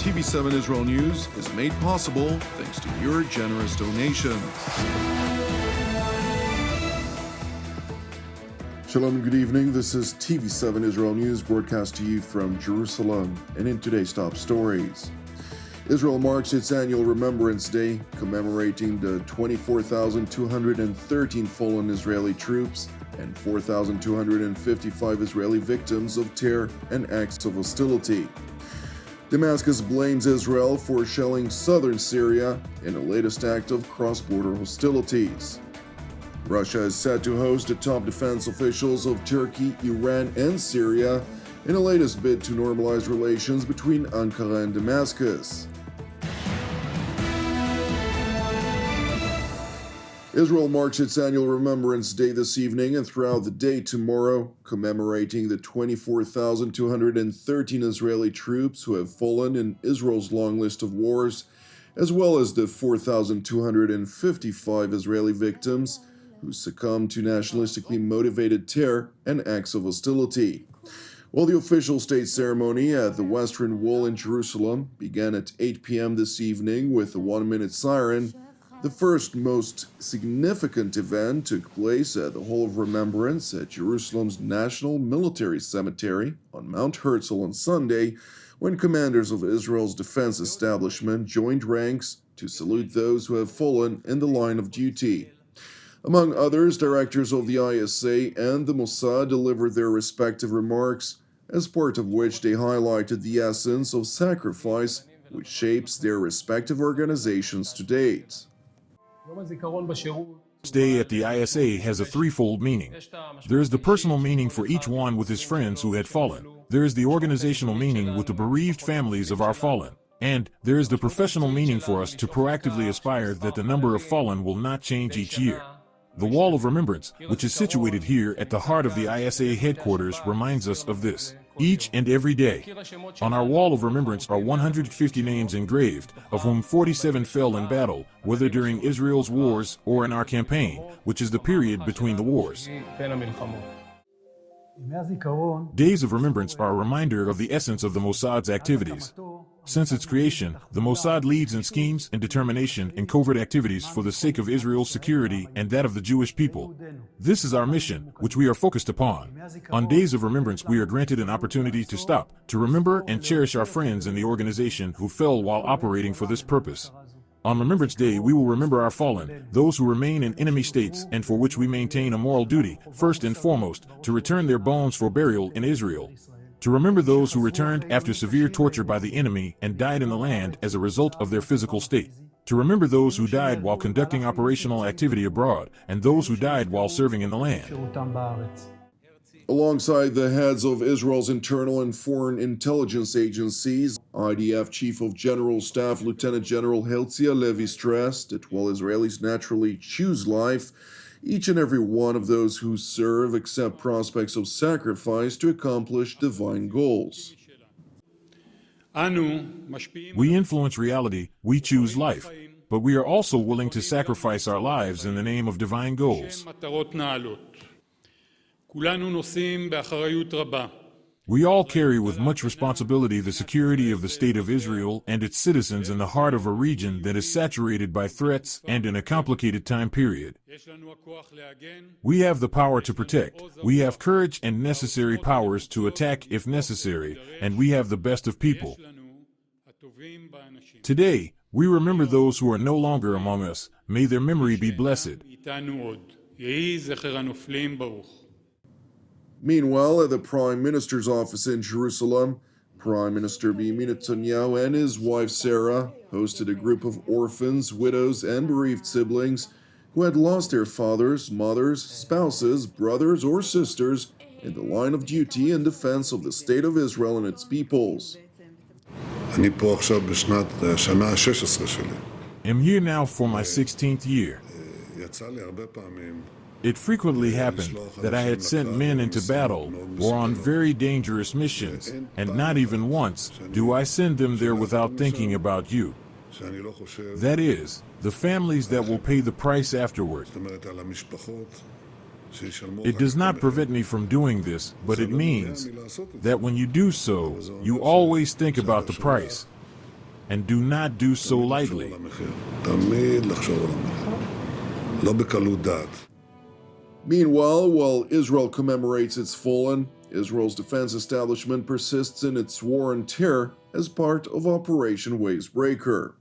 TV7 Israel News is made possible thanks to your generous donations. Shalom and good evening. This is TV7 Israel News broadcast to you from Jerusalem. And in today's top stories, Israel marks its annual Remembrance Day, commemorating the 24,213 fallen Israeli troops and 4,255 Israeli victims of terror and acts of hostility. Damascus blames Israel for shelling southern Syria in a latest act of cross-border hostilities. Russia is set to host the top defense officials of Turkey, Iran, and Syria in a latest bid to normalize relations between Ankara and Damascus. Israel marks its annual Remembrance Day this evening and throughout the day tomorrow, commemorating the 24,213 Israeli troops who have fallen in Israel's long list of wars, as well as the 4,255 Israeli victims who succumbed to nationalistically motivated terror and acts of hostility. While the official state ceremony at the Western Wall in Jerusalem began at 8 p.m. this evening with a 1-minute siren, the first most significant event took place at the Hall of Remembrance at Jerusalem's National Military Cemetery on Mount Herzl on Sunday, when commanders of Israel's defense establishment joined ranks to salute those who have fallen in the line of duty. Among others, directors of the ISA and the Mossad delivered their respective remarks, as part of which they highlighted the essence of sacrifice which shapes their respective organizations to date. Day at the ISA has a threefold meaning. There is the personal meaning for each one with his friends who had fallen. There is the organizational meaning with the bereaved families of our fallen. And there is the professional meaning for us to proactively aspire that the number of fallen will not change each year. The Wall of Remembrance, which is situated here at the heart of the ISA headquarters, reminds us of this. Each and every day. On our Wall of Remembrance are 150 names engraved, of whom 47 fell in battle, whether during Israel's wars or in our campaign, which is the period between the wars. Days of Remembrance are a reminder of the essence of the Mossad's activities. Since its creation, the Mossad leads in schemes and determination in covert activities for the sake of Israel's security and that of the Jewish people. This is our mission, which we are focused upon. On Days of Remembrance, we are granted an opportunity to stop, to remember and cherish our friends in the organization who fell while operating for this purpose. On Remembrance Day, we will remember our fallen, those who remain in enemy states and for which we maintain a moral duty, first and foremost, to return their bones for burial in Israel. To remember those who returned after severe torture by the enemy and died in the land as a result of their physical state. To remember those who died while conducting operational activity abroad and those who died while serving in the land. Alongside the heads of Israel's internal and foreign intelligence agencies, IDF Chief of General Staff Lieutenant General Herzia Levi stressed that while Israelis naturally choose life, each and every one of those who serve accept prospects of sacrifice to accomplish divine goals. We influence reality, we choose life, but we are also willing to sacrifice our lives in the name of divine goals. We all carry with much responsibility the security of the State of Israel and its citizens in the heart of a region that is saturated by threats and in a complicated time period. We have the power to protect, we have courage and necessary powers to attack if necessary, and we have the best of people. Today, we remember those who are no longer among us. May their memory be blessed. Meanwhile, at the Prime Minister's office in Jerusalem, Prime Minister Benjamin Netanyahu and his wife Sarah hosted a group of orphans, widows, and bereaved siblings who had lost their fathers, mothers, spouses, brothers, or sisters in the line of duty in defense of the State of Israel and its peoples. I'm here now for my 16th year. It frequently happened that I had sent men into battle or on very dangerous missions, and not even once do I send them there without thinking about you. That is, the families that will pay the price afterward. It does not prevent me from doing this, but it means that when you do so, you always think about the price. and do not do so lightly. Meanwhile, while Israel commemorates its fallen, Israel's defense establishment persists in its war on terror as part of Operation Wavebreaker.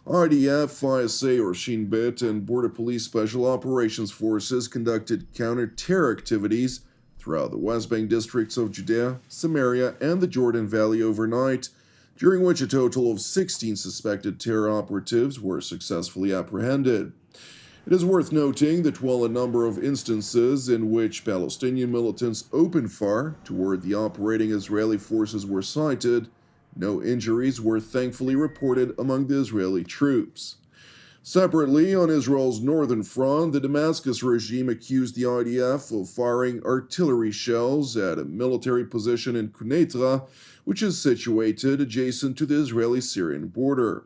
IDF, ISA or Shin Bet, and Border Police Special Operations Forces conducted counter-terror activities throughout the West Bank districts of Judea, Samaria, and the Jordan Valley overnight, during which a total of 16 suspected terror operatives were successfully apprehended. It is worth noting that while a number of instances in which Palestinian militants opened fire toward the operating Israeli forces were cited, no injuries were thankfully reported among the Israeli troops. Separately, on Israel's northern front, the Damascus regime accused the IDF of firing artillery shells at a military position in Quneitra, which is situated adjacent to the Israeli-Syrian border.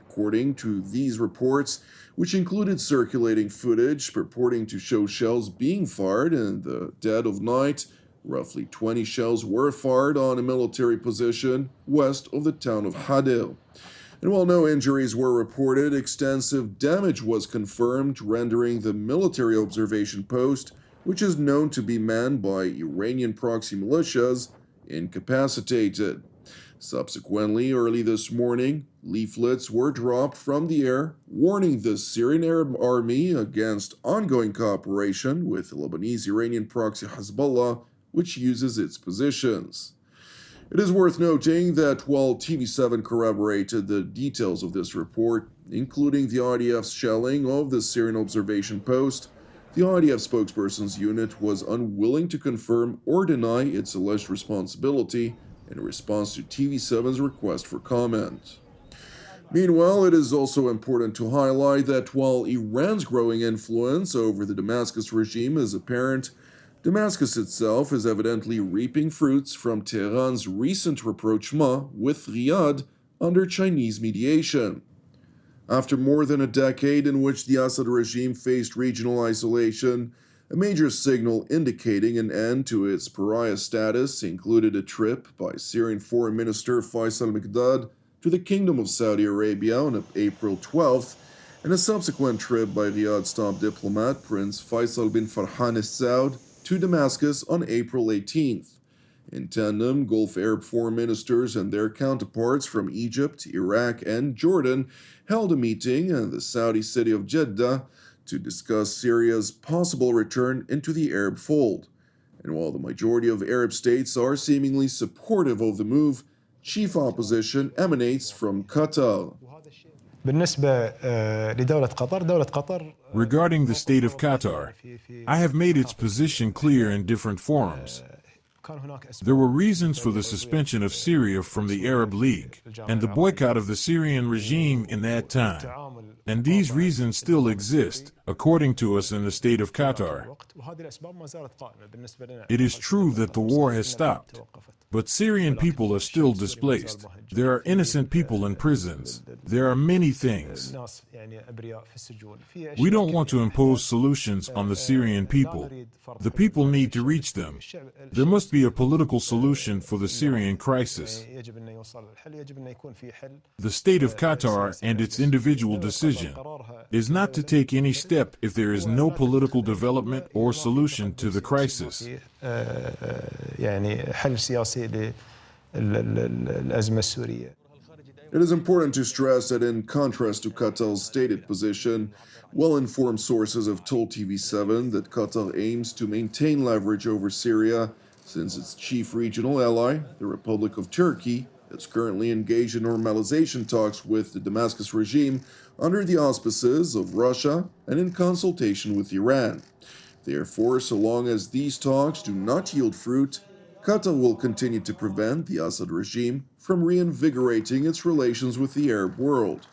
According to these reports, which included circulating footage purporting to show shells being fired in the dead of night, roughly 20 shells were fired on a military position west of the town of Hadel. And while no injuries were reported, extensive damage was confirmed, rendering the military observation post, which is known to be manned by Iranian proxy militias, incapacitated. Subsequently, early this morning, leaflets were dropped from the air warning the Syrian Arab army against ongoing cooperation with the Lebanese-Iranian proxy Hezbollah, which uses its positions. It is worth noting that while TV7 corroborated the details of this report, including the IDF's shelling of the Syrian observation post, the IDF spokesperson's unit was unwilling to confirm or deny its alleged responsibility in response to TV7's request for comment. Meanwhile, it is also important to highlight that while Iran's growing influence over the Damascus regime is apparent, Damascus itself is evidently reaping fruits from Tehran's recent rapprochement with Riyadh under Chinese mediation. After more than a decade in which the Assad regime faced regional isolation, a major signal indicating an end to its pariah status included a trip by Syrian Foreign Minister Faisal Mikdad to the Kingdom of Saudi Arabia on April 12th, and a subsequent trip by Riyadh's top diplomat Prince Faisal bin Farhan Al Saud to Damascus on April 18th. In tandem, Gulf Arab foreign ministers and their counterparts from Egypt, Iraq, and Jordan held a meeting in the Saudi city of Jeddah to discuss Syria's possible return into the Arab fold. And while the majority of Arab states are seemingly supportive of the move, chief opposition emanates from Qatar. Regarding the state of Qatar, I have made its position clear in different forums. There were reasons for the suspension of Syria from the Arab League and the boycott of the Syrian regime in that time. And these reasons still exist, according to us in the state of Qatar. It is true that the war has stopped, but Syrian people are still displaced. There are innocent people in prisons. There are many things. We don't want to impose solutions on the Syrian people. The people need to reach them. There must be a political solution for the Syrian crisis. The state of Qatar and its individual decision is not to take any step if there is no political development or solution to the crisis. It is important to stress that in contrast to Qatar's stated position, well-informed sources have told TV7 that Qatar aims to maintain leverage over Syria since its chief regional ally, the Republic of Turkey, is currently engaged in normalization talks with the Damascus regime under the auspices of Russia and in consultation with Iran. Therefore, so long as these talks do not yield fruit, Qatar will continue to prevent the Assad regime from reinvigorating its relations with the Arab world.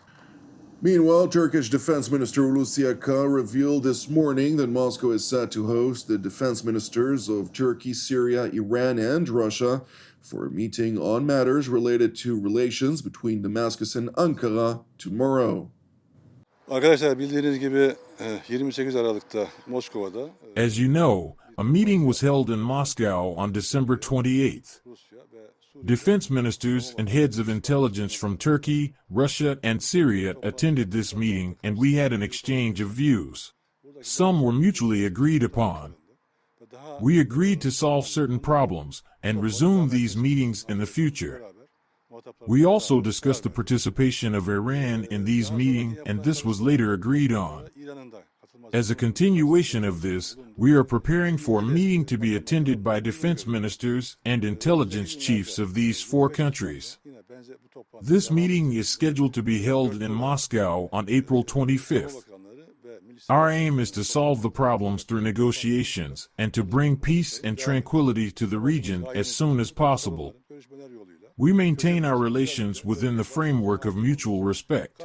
Meanwhile, Turkish Defense Minister Hulusi Akar revealed this morning that Moscow is set to host the defense ministers of Turkey, Syria, Iran, and Russia for a meeting on matters related to relations between Damascus and Ankara tomorrow. Arkadaşlar bildiğiniz gibi 28 Aralık'ta Moskova'da As you know, a meeting was held in Moscow on December 28th. Rusya ve Defense ministers and heads of intelligence from Turkey, Russia, and Syria attended this meeting, and we had an exchange of views. Some were mutually agreed upon. We agreed to solve certain problems and resume these meetings in the future. We also discussed the participation of Iran in these meetings, and this was later agreed on. As a continuation of this, we are preparing for a meeting to be attended by defense ministers and intelligence chiefs of these 4 countries. This meeting is scheduled to be held in Moscow on April 25th. Our aim is to solve the problems through negotiations and to bring peace and tranquility to the region as soon as possible. We maintain our relations within the framework of mutual respect.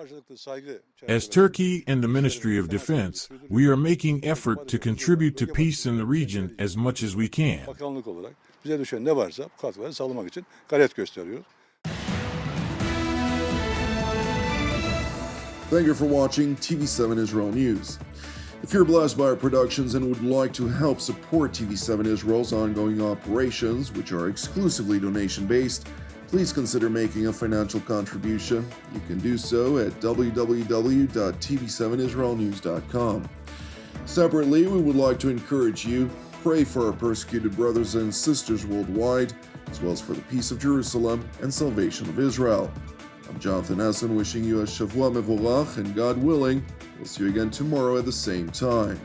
As Turkey and the Ministry of Defense, we are making effort to contribute to peace in the region as much as we can. Thank you for watching TV7 Israel News. If you're blessed by our productions and would like to help support TV7 Israel's ongoing operations, which are exclusively donation-based, please consider making a financial contribution. You can do so at www.tv7israelnews.com. Separately, we would like to encourage you, pray for our persecuted brothers and sisters worldwide, as well as for the peace of Jerusalem and salvation of Israel. I'm Jonathan Essen, wishing you a Shavua Mevorach, and God willing, we'll see you again tomorrow at the same time.